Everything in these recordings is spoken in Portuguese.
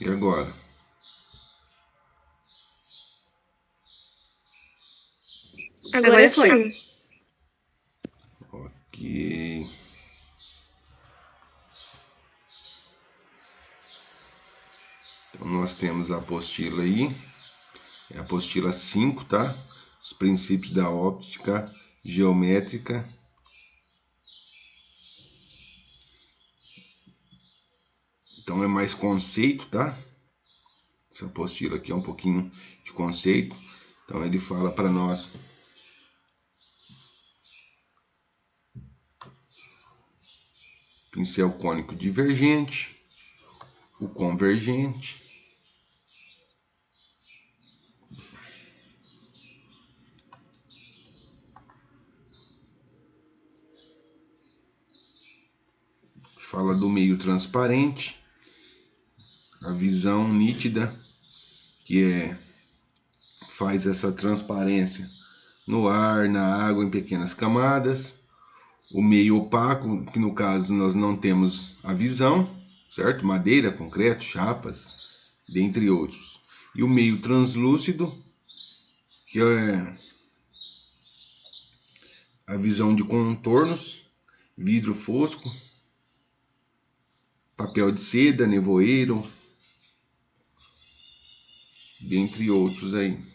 E agora? Agora foi. Ok. Então nós temos a apostila aí. É a apostila 5, tá? Os princípios da óptica geométrica. Então é mais conceito, tá? Essa apostila aqui é um pouquinho de conceito. Então ele fala para nós pincel cônico divergente, o convergente, fala do meio transparente, a visão nítida, que faz essa transparência no ar, na água, em pequenas camadas. O meio opaco, que no caso nós não temos a visão, certo? Madeira, concreto, chapas, dentre outros. E o meio translúcido, que é a visão de contornos, vidro fosco, papel de seda, nevoeiro, dentre outros aí.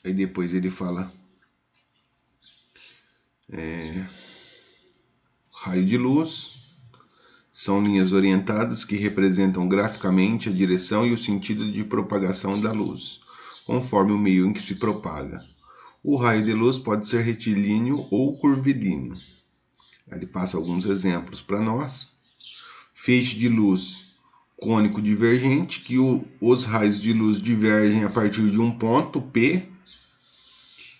Aí depois ele fala raio de luz, são linhas orientadas que representam graficamente a direção e o sentido de propagação da luz, conforme o meio em que se propaga. O raio de luz pode ser retilíneo ou curvilíneo. Ele passa alguns exemplos para nós. Feixe de luz cônico divergente, que os raios de luz divergem a partir de um ponto P,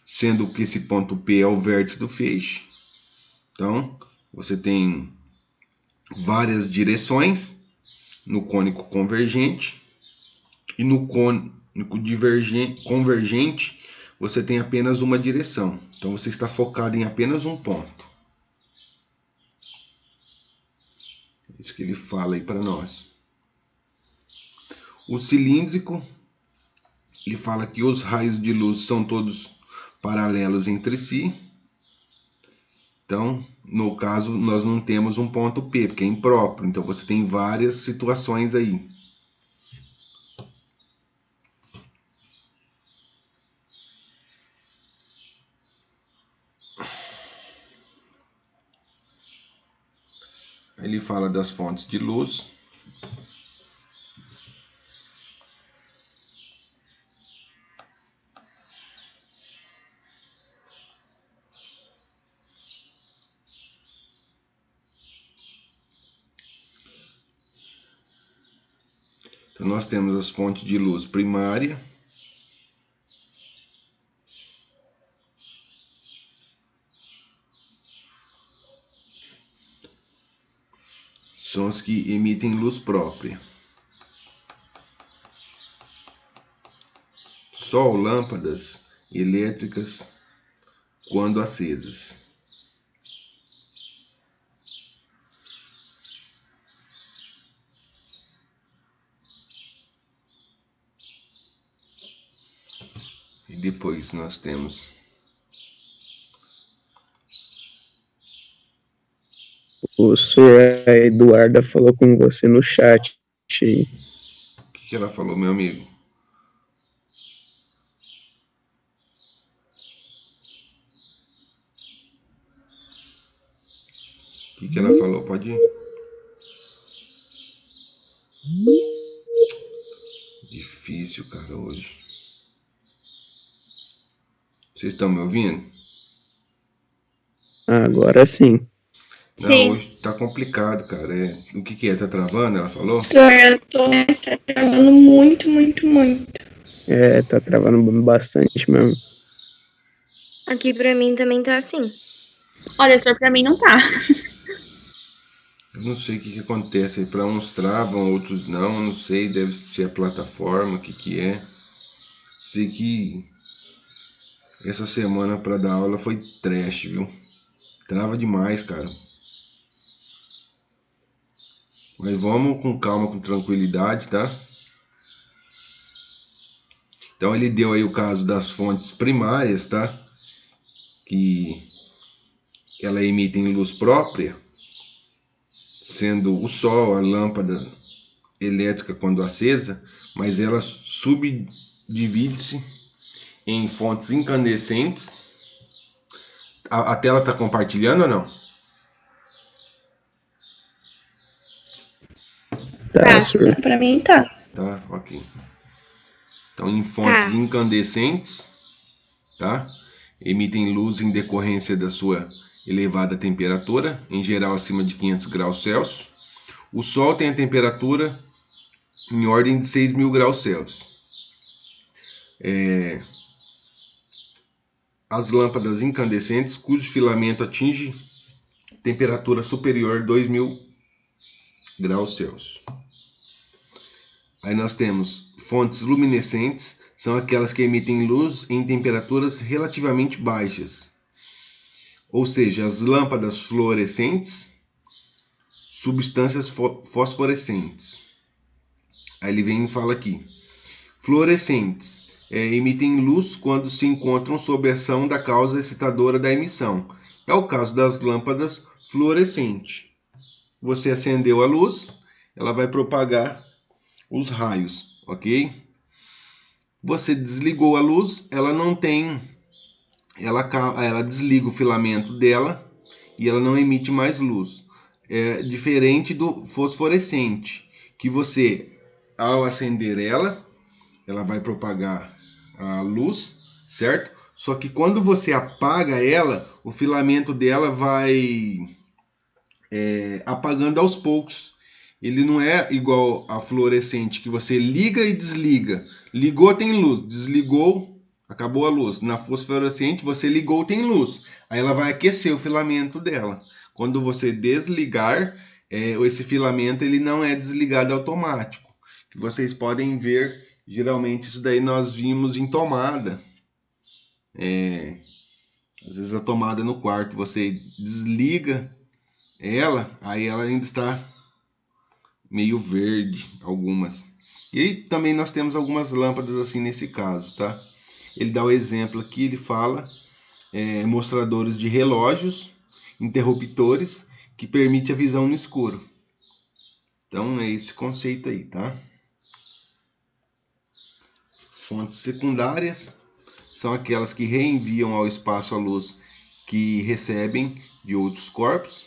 sendo que esse ponto P é o vértice do feixe. Então, você tem várias direções no cônico convergente, e no cônico convergente você tem apenas uma direção. Então você está focado em apenas um ponto. Isso que ele fala aí para nós. O cilíndrico, ele fala que os raios de luz são todos paralelos entre si. Então, no caso, nós não temos um ponto P, porque é impróprio. Então você tem várias situações aí. Ele fala das fontes de luz. Então nós temos as fontes de luz primária, são as que emitem luz própria. Sol, lâmpadas elétricas quando acesas. E depois nós temos O senhor Eduarda falou com você no chat. o que ela falou, meu amigo? O que ela falou? Pode ir. Difícil, cara, hoje. Vocês estão me ouvindo? Agora sim. Não, Sim. hoje tá complicado, cara. O que é? Tá travando? Ela falou? Senhor, eu tô travando muito, muito, muito. Tá travando bastante mesmo. Aqui pra mim também tá assim. Olha, senhor, pra mim não tá. Eu não sei o que acontece. Para uns travam, outros não. Não sei, deve ser a plataforma, o que é. Sei que essa semana para dar aula foi trash, viu? Trava demais, cara. Mas vamos com calma, com tranquilidade, tá? Então ele deu aí o caso das fontes primárias, tá? Que ela emitem luz própria, sendo o sol, a lâmpada elétrica quando acesa, mas ela subdivide-se em fontes incandescentes. A tela está compartilhando ou não? Tá, senhor. Pra mim tá. Tá, ok. Então, em fontes Tá. incandescentes, tá? Emitem luz em decorrência da sua elevada temperatura, em geral acima de 500 graus Celsius. O Sol tem a temperatura em ordem de 6.000 graus Celsius. As lâmpadas incandescentes, cujo filamento atinge temperatura superior a 2.000 graus Celsius. Aí nós temos fontes luminescentes, são aquelas que emitem luz em temperaturas relativamente baixas. Ou seja, as lâmpadas fluorescentes, substâncias fosforescentes. Aí ele vem e fala aqui: fluorescentes emitem luz quando se encontram sob a ação da causa excitadora da emissão. É o caso das lâmpadas fluorescentes. Você acendeu a luz, ela vai propagar os raios, ok? Você desligou a luz, ela não tem, ela desliga o filamento dela e ela não emite mais luz. É diferente do fosforescente, que você, ao acender ela vai propagar a luz, certo? Só que quando você apaga ela, o filamento dela vai apagando aos poucos. Ele não é igual a fluorescente, que você liga e desliga. Ligou, tem luz. Desligou, acabou a luz. Na fosforescente, você ligou, tem luz. Aí ela vai aquecer o filamento dela. Quando você desligar, esse filamento ele não é desligado automático. Que vocês podem ver, geralmente isso daí nós vimos em tomada. Às vezes a tomada no quarto, você desliga ela, aí ela ainda está meio verde, algumas. E aí também nós temos algumas lâmpadas assim nesse caso, tá? Ele dá o exemplo aqui, ele fala mostradores de relógios, interruptores, que permite a visão no escuro. Então é esse conceito aí, tá? Fontes secundárias são aquelas que reenviam ao espaço a luz que recebem de outros corpos,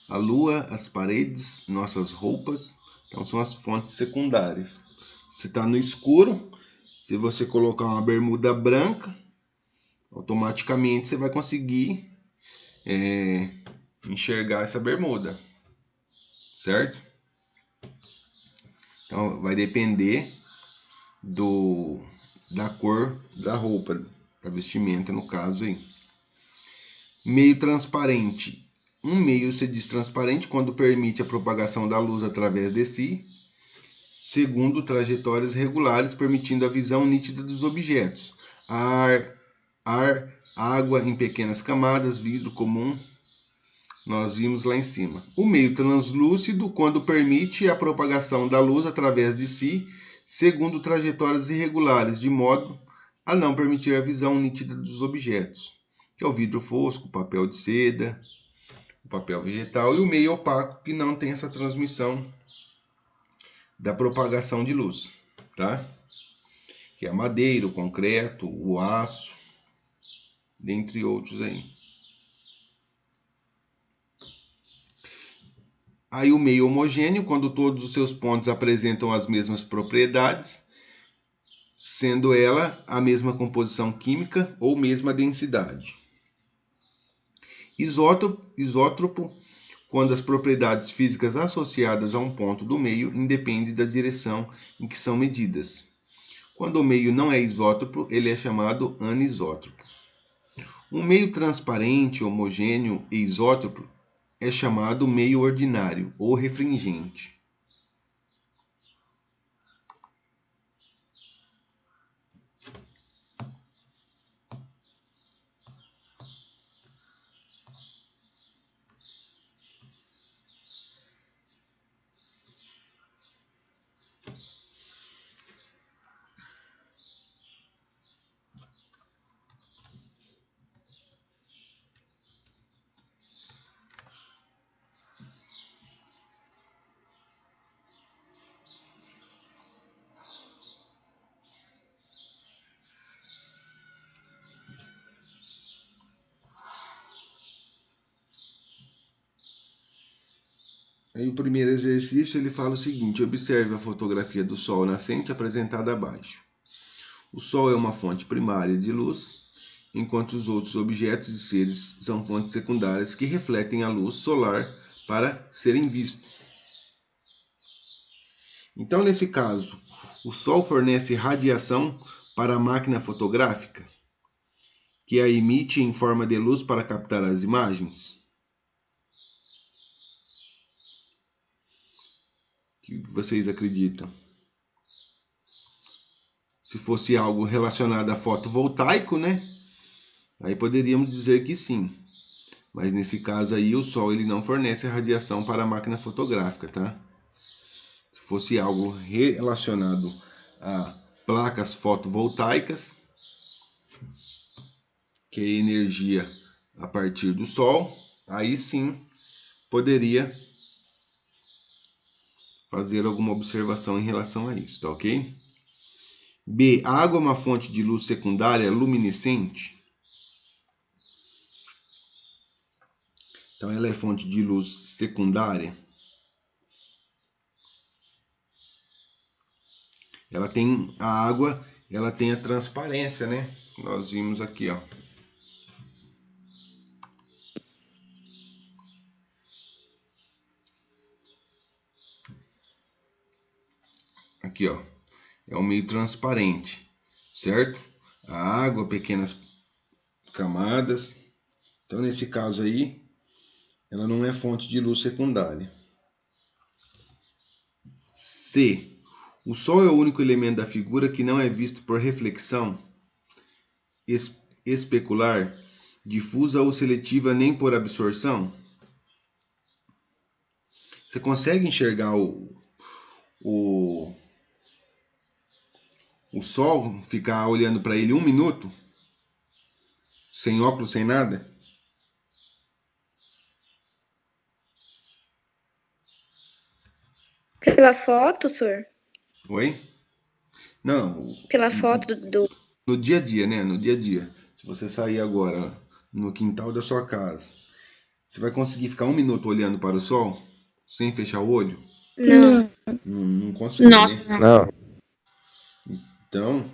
a lua, as paredes, nossas roupas. Então são as fontes secundárias. Se está no escuro, se você colocar uma bermuda branca, automaticamente você vai conseguir enxergar essa bermuda, certo? Então vai depender da cor da roupa, da vestimenta no caso aí. Meio transparente. Um meio se diz transparente quando permite a propagação da luz através de si, segundo trajetórias regulares, permitindo a visão nítida dos objetos. Ar, água em pequenas camadas, vidro comum, nós vimos lá em cima. O meio translúcido, quando permite a propagação da luz através de si, segundo trajetórias irregulares, de modo a não permitir a visão nítida dos objetos, que é o vidro fosco, o papel de seda, o papel vegetal, e o meio opaco, que não tem essa transmissão da propagação de luz, tá? Que é a madeira, o concreto, o aço, dentre outros aí. Aí o meio homogêneo, quando todos os seus pontos apresentam as mesmas propriedades, sendo ela a mesma composição química ou mesma densidade. Isótropo, quando as propriedades físicas associadas a um ponto do meio independem da direção em que são medidas. Quando o meio não é isótropo, ele é chamado anisótropo. Um meio transparente, homogêneo e isótropo é chamado meio ordinário ou refringente. Aí o primeiro exercício ele fala o seguinte: observe a fotografia do Sol nascente apresentada abaixo. O Sol é uma fonte primária de luz, enquanto os outros objetos e seres são fontes secundárias que refletem a luz solar para serem vistos. Então, nesse caso, o Sol fornece radiação para a máquina fotográfica, que a emite em forma de luz para captar as imagens. O que vocês acreditam? Se fosse algo relacionado a fotovoltaico, né? Aí poderíamos dizer que sim. Mas nesse caso aí, o Sol ele não fornece radiação para a máquina fotográfica, tá? Se fosse algo relacionado a placas fotovoltaicas, que é energia a partir do Sol, aí sim poderia fazer alguma observação em relação a isso, tá ok? B. A água é uma fonte de luz secundária luminescente? Então ela é fonte de luz secundária. Ela tem a água, ela tem a transparência, né? Nós vimos aqui, ó. Aqui, ó. É um meio transparente, certo? A água, pequenas camadas. Então, nesse caso aí, ela não é fonte de luz secundária. C. O Sol é o único elemento da figura que não é visto por reflexão especular, difusa ou seletiva nem por absorção? Você consegue enxergar o Sol, ficar olhando para ele 1 minuto? Sem óculos, sem nada? Pela foto, senhor? Oi? Não, Pela foto do... no dia a dia, né? No dia a dia. Se você sair agora no quintal da sua casa, você vai conseguir ficar 1 minuto olhando para o sol sem fechar o olho? Não. Não consegue, Nossa, né? não. Não. Então,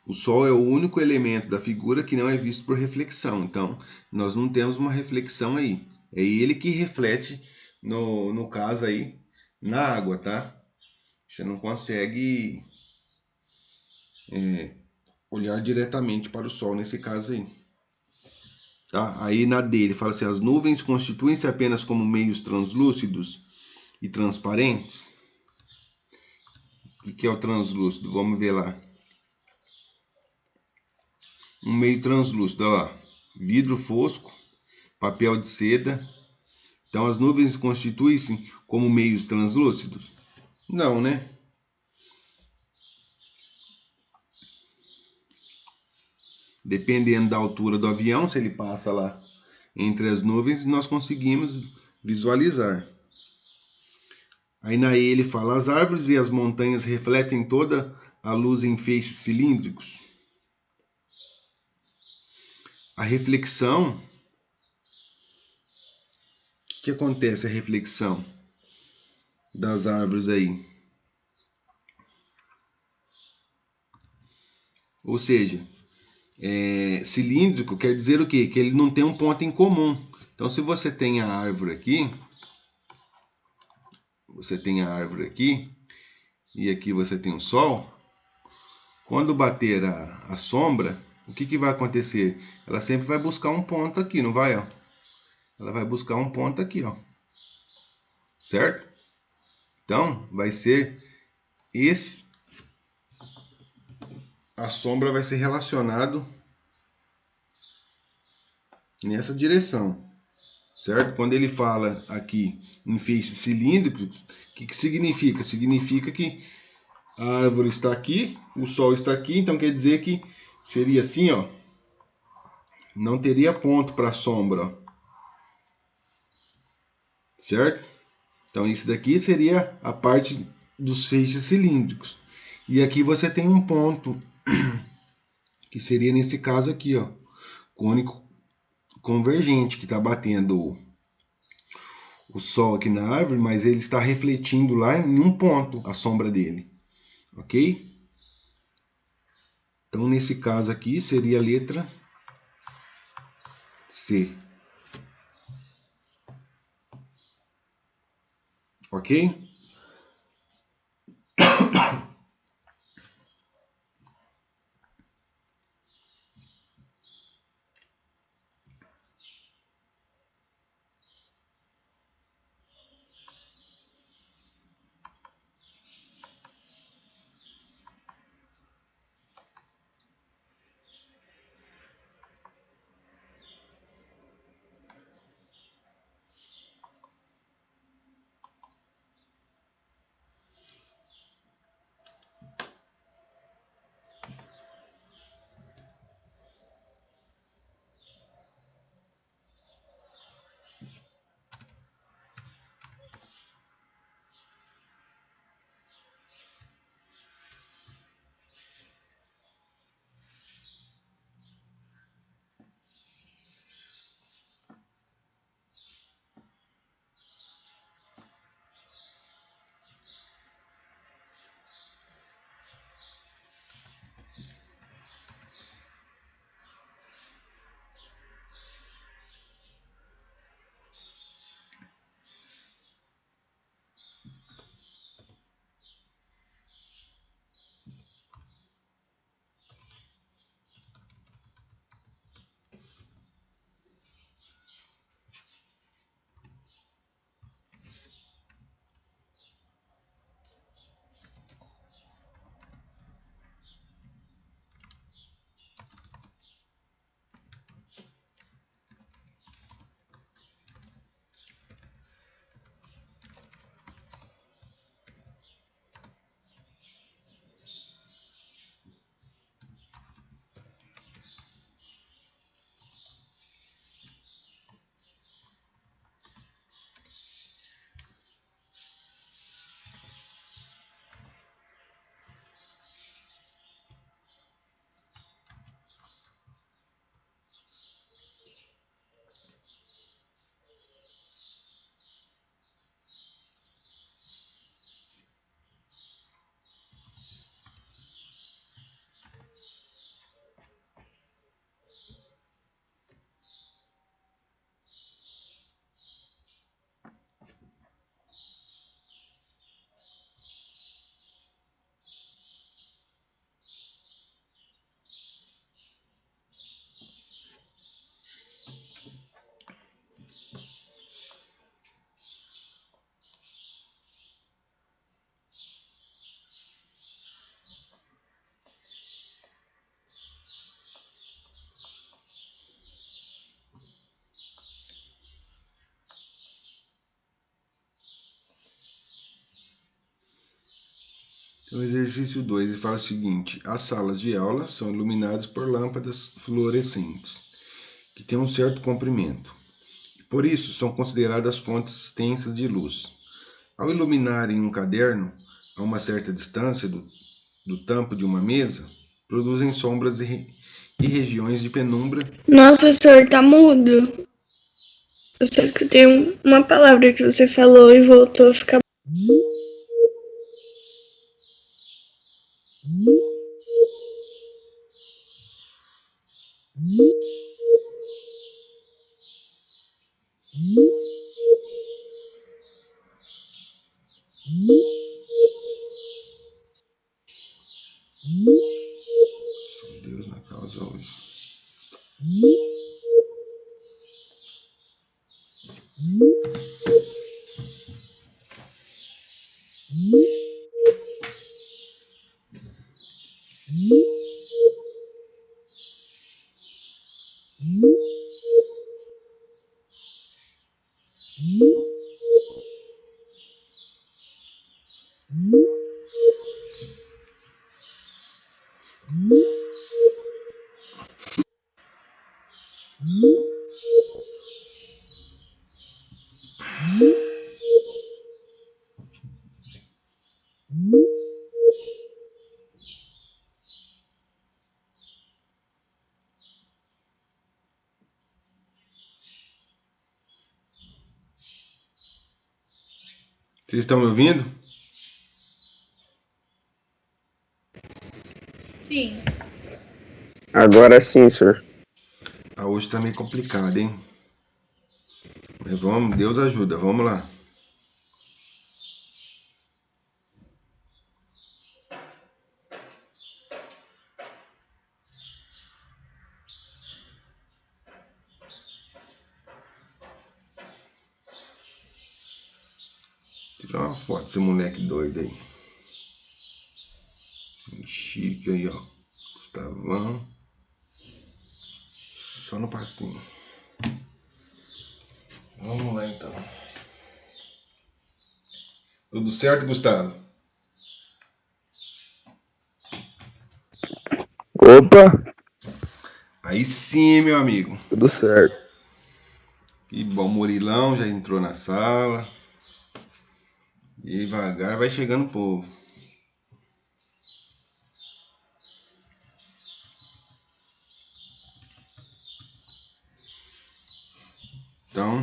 o sol é o único elemento da figura que não é visto por reflexão. Então, nós não temos uma reflexão aí. É ele que reflete, no caso aí, na água, tá? Você não consegue olhar diretamente para o sol nesse caso aí. Tá? Aí na D ele fala assim: as nuvens constituem-se apenas como meios translúcidos e transparentes. O que é o translúcido? Vamos ver lá. Um meio translúcido, olha lá. Vidro fosco, papel de seda. Então as nuvens constituem-se como meios translúcidos? Não, né? Dependendo da altura do avião, se ele passa lá entre as nuvens, nós conseguimos visualizar. Aí na E ele fala: as árvores e as montanhas refletem toda a luz em feixes cilíndricos. A reflexão, o que acontece a reflexão das árvores aí? Ou seja, cilíndrico quer dizer o quê? Que ele não tem um ponto em comum. Então, se você tem a árvore aqui, e aqui você tem o sol, quando bater a sombra, o que vai acontecer? Ela sempre vai buscar um ponto aqui, não vai? Ó? Ela vai buscar um ponto aqui, ó. Certo? Então, vai ser a sombra vai ser relacionado nessa direção, certo? Quando ele fala aqui em feixes cilíndricos, o que significa? Significa que a árvore está aqui, o sol está aqui, então quer dizer que seria assim, ó. Não teria ponto para a sombra, ó. Certo? Então isso daqui seria a parte dos feixes cilíndricos. E aqui você tem um ponto, que seria nesse caso aqui, ó, cônico convergente, que está batendo o sol aqui na árvore, mas ele está refletindo lá em um ponto a sombra dele, ok? Então, nesse caso aqui, seria a letra C. Ok? Então, exercício 2, ele fala o seguinte: as salas de aula são iluminadas por lâmpadas fluorescentes, que têm um certo comprimento. Por isso, são consideradas fontes extensas de luz. Ao iluminarem um caderno a uma certa distância do tampo de uma mesa, produzem sombras e regiões de penumbra. Nossa, senhor, tá mudo. Eu só escutei uma palavra que você falou e voltou a ficar. Só Deus na causa hoje. Vocês estão me ouvindo? Sim. Agora sim, senhor. Hoje tá meio complicado, hein? Mas vamos, Deus ajuda, vamos lá. Tirar uma foto desse moleque doido aí. Chique aí, ó. Gustavão. Só no passinho. Vamos lá então. Tudo certo, Gustavo? Opa, Aí sim, meu amigo. tudo certo. Que bom, Murilão já entrou na sala. E devagar vai chegando o povo. Então,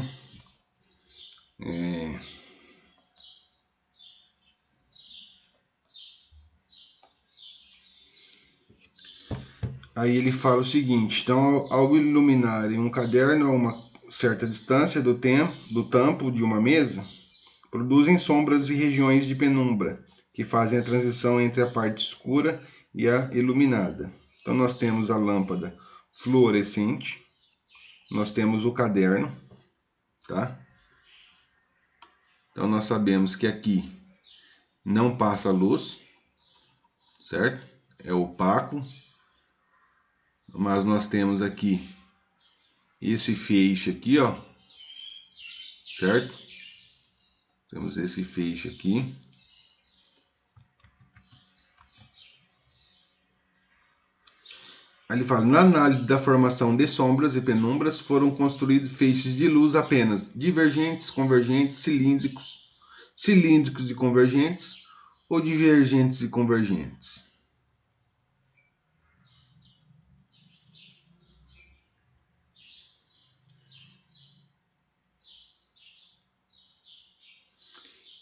aí ele fala o seguinte: então, ao iluminar em um caderno a uma certa distância do tampo de uma mesa, produzem sombras e regiões de penumbra, que fazem a transição entre a parte escura e a iluminada. Então, nós temos a lâmpada fluorescente, nós temos o caderno, tá? Então, nós sabemos que aqui não passa luz, certo? É opaco, mas nós temos aqui esse feixe aqui, ó, certo? Temos esse feixe aqui. Aí ele fala, na análise da formação de sombras e penumbras foram construídos feixes de luz apenas divergentes, convergentes, cilíndricos e convergentes, ou divergentes e convergentes.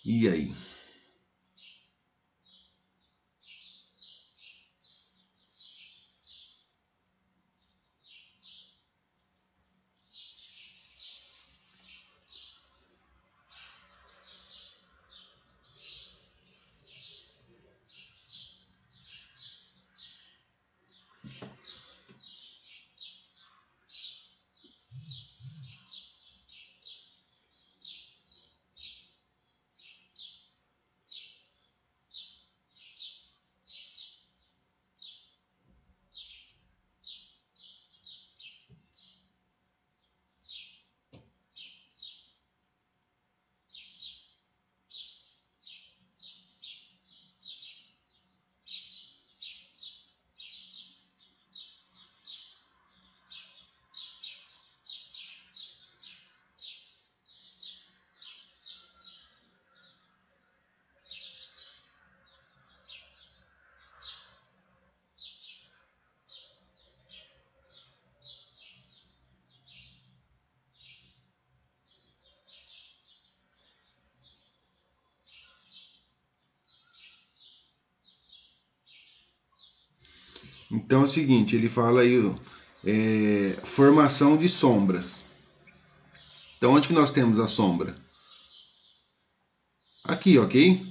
E aí? Então é o seguinte, ele fala aí, formação de sombras. Então onde que nós temos a sombra? Aqui, ok?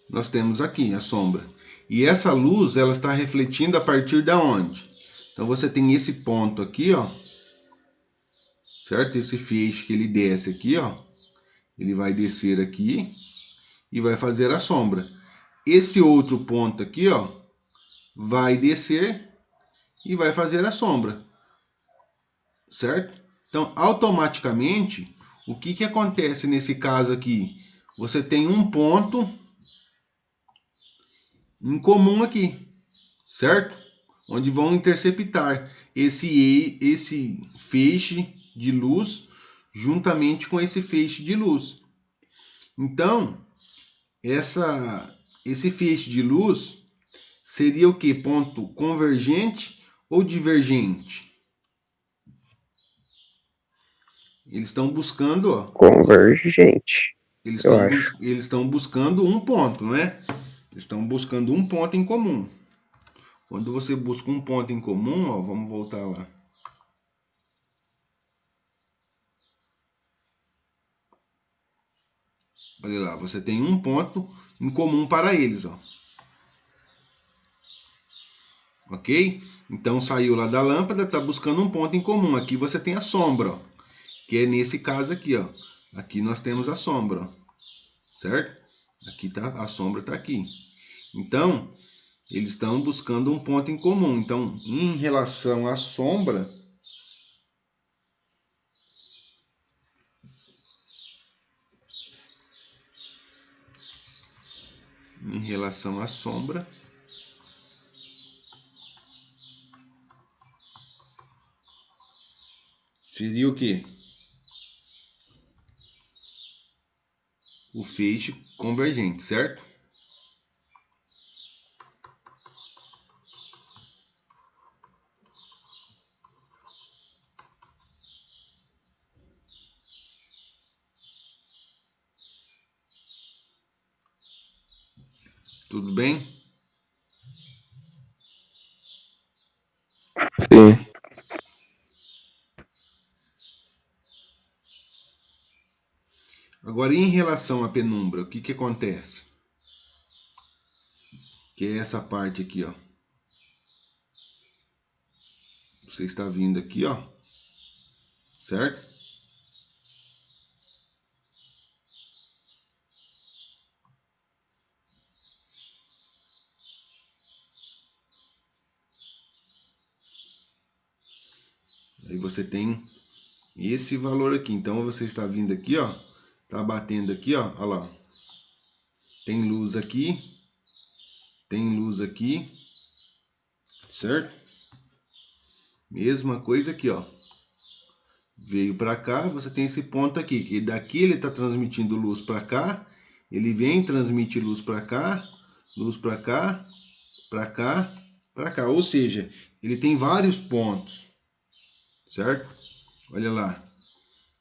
Nós temos aqui a sombra. E essa luz, ela está refletindo a partir da onde? Então você tem esse ponto aqui, ó. Certo? Esse feixe que ele desce aqui, ó. Ele vai descer aqui e vai fazer a sombra. Esse outro ponto aqui, ó, vai descer e vai fazer a sombra. Certo? Então, automaticamente, o que que acontece nesse caso aqui? Você tem um ponto em comum aqui, certo? Onde vão interceptar esse feixe de luz juntamente com esse feixe de luz. Então, esse feixe de luz seria o que? Ponto convergente ou divergente? Eles estão buscando, ó, Convergente. Eles Eu estão acho. eles estão buscando um ponto, não é? Eles estão buscando um ponto em comum. Quando você busca um ponto em comum, ó, vamos voltar lá. Olha lá, você tem um ponto em comum para eles, ó. Ok? Então saiu lá da lâmpada, está buscando um ponto em comum. Aqui você tem a sombra, ó, que é nesse caso aqui, ó. Aqui nós temos a sombra, ó, certo? Aqui tá, a sombra está aqui. Então, eles estão buscando um ponto em comum. Então, em relação à sombra, em relação à sombra, seria o quê? O feixe convergente, certo? Tudo bem? Sim. Agora, em relação à penumbra, o que que acontece? Que é essa parte aqui, ó. Você está vindo aqui, ó, certo? Aí você tem esse valor aqui. Então você está vindo aqui, ó, tá batendo aqui, ó, olha lá. Tem luz aqui, certo? Mesma coisa aqui, ó. Veio para cá, você tem esse ponto aqui, que daqui ele está transmitindo luz para cá, ele vem transmite luz para cá, luz para cá, para cá, para cá. Ou seja, ele tem vários pontos, certo? Olha lá.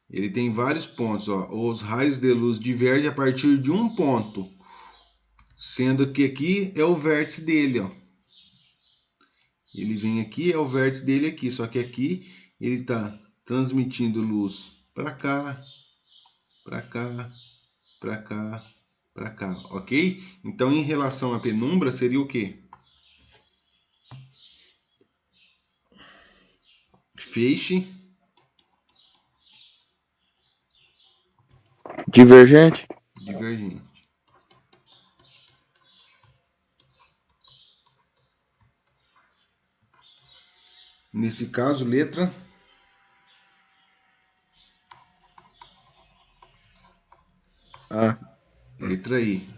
Ele tem vários pontos, ó. Os raios de luz divergem a partir de um ponto, sendo que aqui é o vértice dele, ó. Ele vem aqui, é o vértice dele aqui, só que aqui ele está transmitindo luz para cá, para cá, para cá, para cá, ok? Então, em relação à penumbra, seria o quê? Feixe Divergente? divergente. Nesse caso, letra Ah, letra I.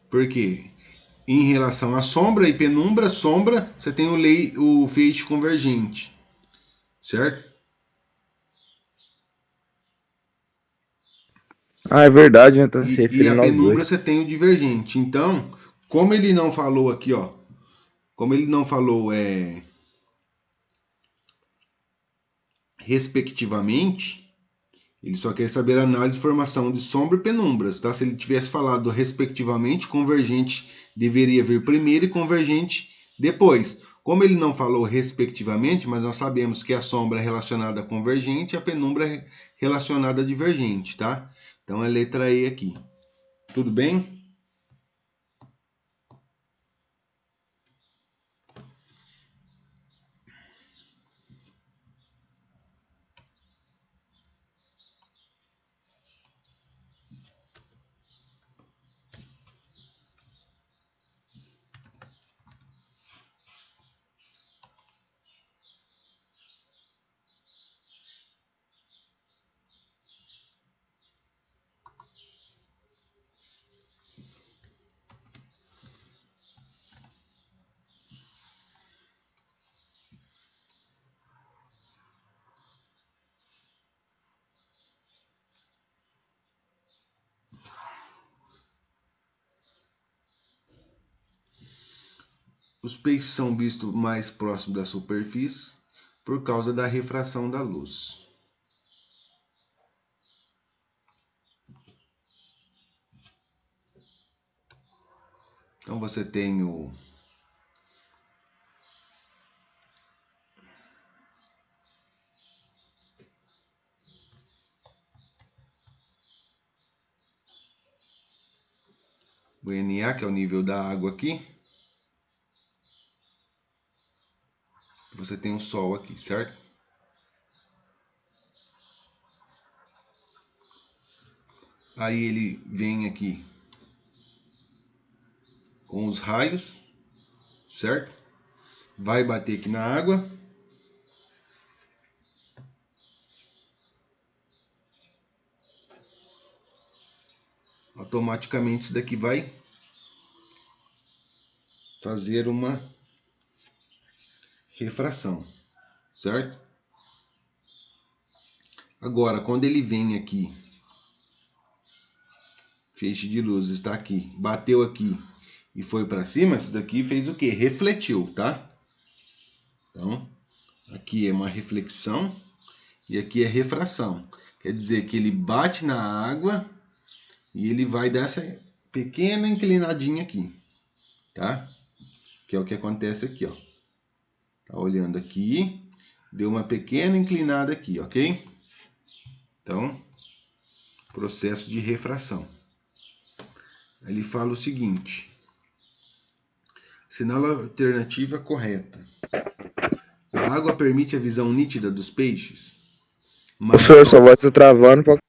Por quê? Em relação à sombra e penumbra, sombra, você tem o feixe convergente, certo? é verdade, né? Tá se E a referindo aos dois. penumbra você tem o divergente. Então, como ele não falou aqui, ó, como ele não falou respectivamente, ele só quer saber a análise de formação de sombra e penumbras, tá? Se ele tivesse falado respectivamente, convergente deveria vir primeiro e convergente depois. Como ele não falou respectivamente, mas nós sabemos que a sombra é relacionada a convergente e a penumbra é relacionada a divergente, tá? Então é letra E aqui. Tudo bem? Os peixes são vistos mais próximos da superfície por causa da refração da luz. Então você tem o Na, que é o nível da água aqui. Você tem o Sol aqui, certo? Aí ele vem aqui com os raios, certo? Vai bater aqui na água. Automaticamente isso daqui vai fazer uma refração, certo? Agora, quando ele vem aqui, feixe de luz está aqui, bateu aqui e foi para cima, isso daqui fez o quê? Refletiu, tá? Então, aqui é uma reflexão e aqui é refração. Quer dizer que ele bate na água e ele vai dar essa pequena inclinadinha aqui, tá? Que é o que acontece aqui, ó. Tá olhando aqui, deu uma pequena inclinada aqui, ok? Então, processo de refração. Ele fala o seguinte: sinal alternativa correta. A água permite a visão nítida dos peixes, mas Professor, sua voz tá travando.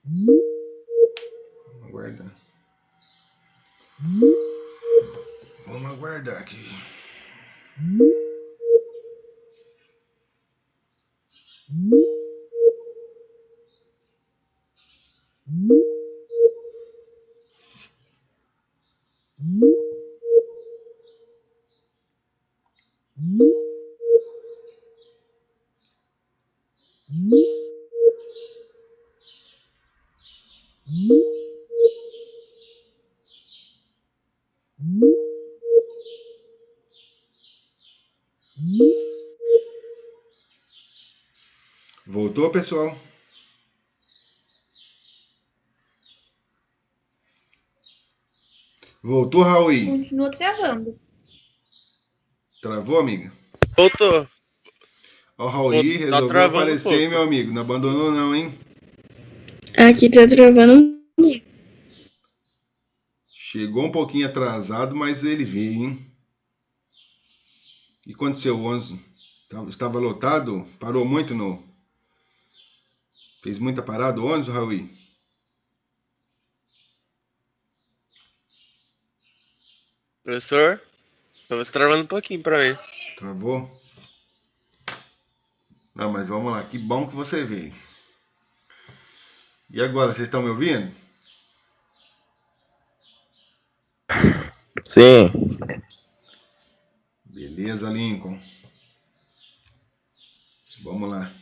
Vamos aguardar. Vamos aguardar aqui. Voltou, pessoal? Voltou, Raul? Continua travando. Travou, amiga? Voltou. Ó, o Raul Tá resolveu travando um aparecer, hein, pouco. meu amigo? Não abandonou não, hein? Aqui tá travando. Chegou um pouquinho atrasado, mas ele veio, hein? O que aconteceu, o 11? Estava lotado? Parou muito no... Fez muita parada o ônibus, Raul? Professor, tava travando um pouquinho pra mim. Travou? Não, mas vamos lá. Que bom que você veio. E agora, vocês estão me ouvindo? Sim. Beleza, Lincoln. Vamos lá.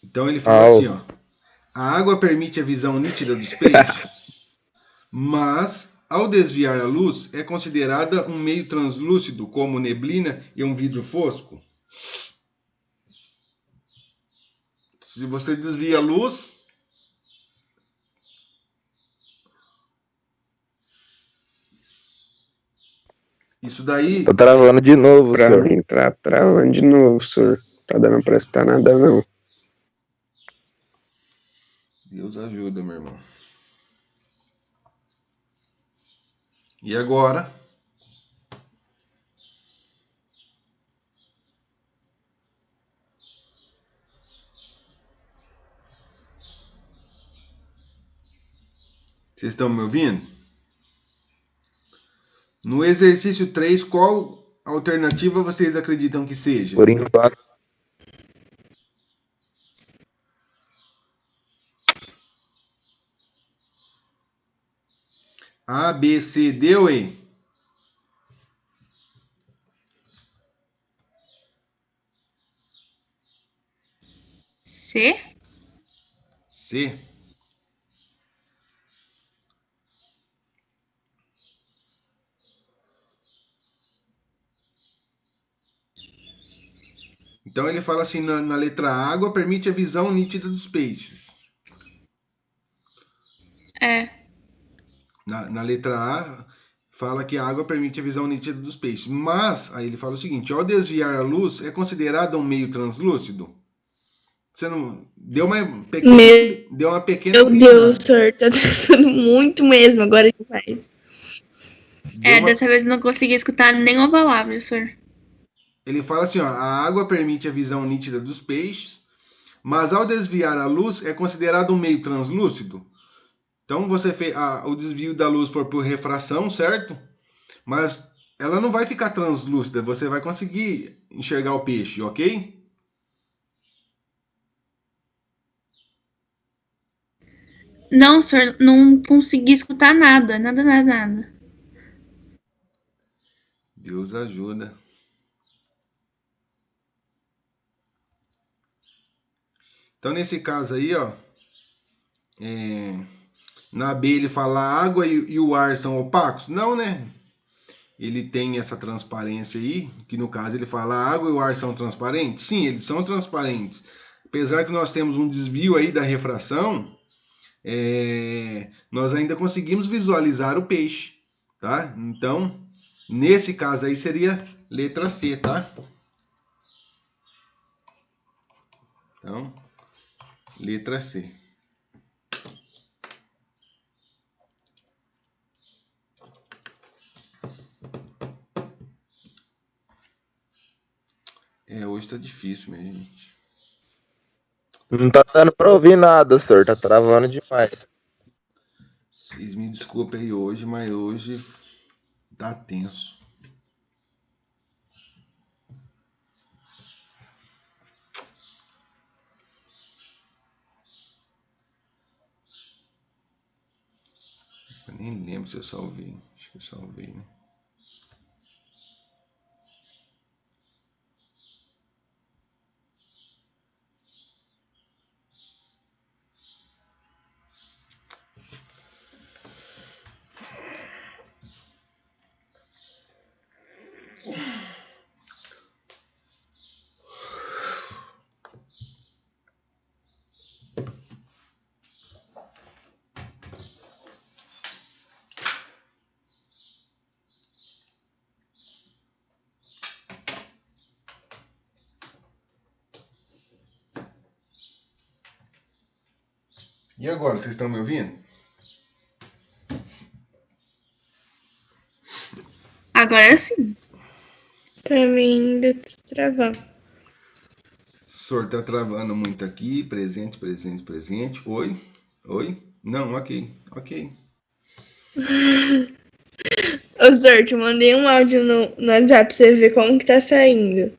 Então ele fala Au. assim, ó. A água permite a visão nítida dos peixes, mas ao desviar a luz é considerada um meio translúcido, como neblina e um vidro fosco. Se você desvia a luz, isso daí Tá travando de novo, pra senhor. Pra mim, tá travando de novo, senhor. Tá dando pra estar nada, não. Deus ajuda, meu irmão. E agora? Vocês estão me ouvindo? No exercício 3, qual alternativa vocês acreditam que seja? Por enquanto, A, B, C, D ou E? C? C. Então ele fala assim, na letra A, água permite a visão nítida dos peixes. É. Na letra A, fala que a água permite a visão nítida dos peixes. Mas, aí ele fala o seguinte: ao desviar a luz, é considerado um meio translúcido? Você não. Deu uma pequena Meu Deus, inclinada. senhor, tá dando muito mesmo agora demais. Deu uma... Dessa vez eu não consegui escutar nenhuma palavra, senhor. Ele fala assim: ó, a água permite a visão nítida dos peixes, mas ao desviar a luz, é considerado um meio translúcido? Então, você fez o desvio da luz for por refração, certo? Mas ela não vai ficar translúcida, você vai conseguir enxergar o peixe, ok? Não, senhor, não consegui escutar nada. Nada, nada, nada. Deus ajuda. Então, nesse caso aí, ó, na B ele fala a água e o ar são opacos? Não, né? Ele tem essa transparência aí, que no caso ele fala a água e o ar são transparentes? Sim, eles são transparentes. Apesar que nós temos um desvio aí da refração, nós ainda conseguimos visualizar o peixe, tá? Então, nesse caso aí seria letra C, tá? Então, letra C. Hoje tá difícil, minha gente. Não tá dando pra ouvir nada, senhor. Tá travando demais. Vocês me desculpem aí hoje, mas hoje tá tenso. Eu nem lembro se eu salvei. Acho que eu salvei, né? E agora, vocês estão me ouvindo? Agora sim. Pra mim ainda tá travando. O senhor tá travando muito aqui. Presente, presente, presente. Oi? Oi? Não, ok. Ok. Ô, senhor, te mandei um áudio no WhatsApp pra você ver como que tá saindo.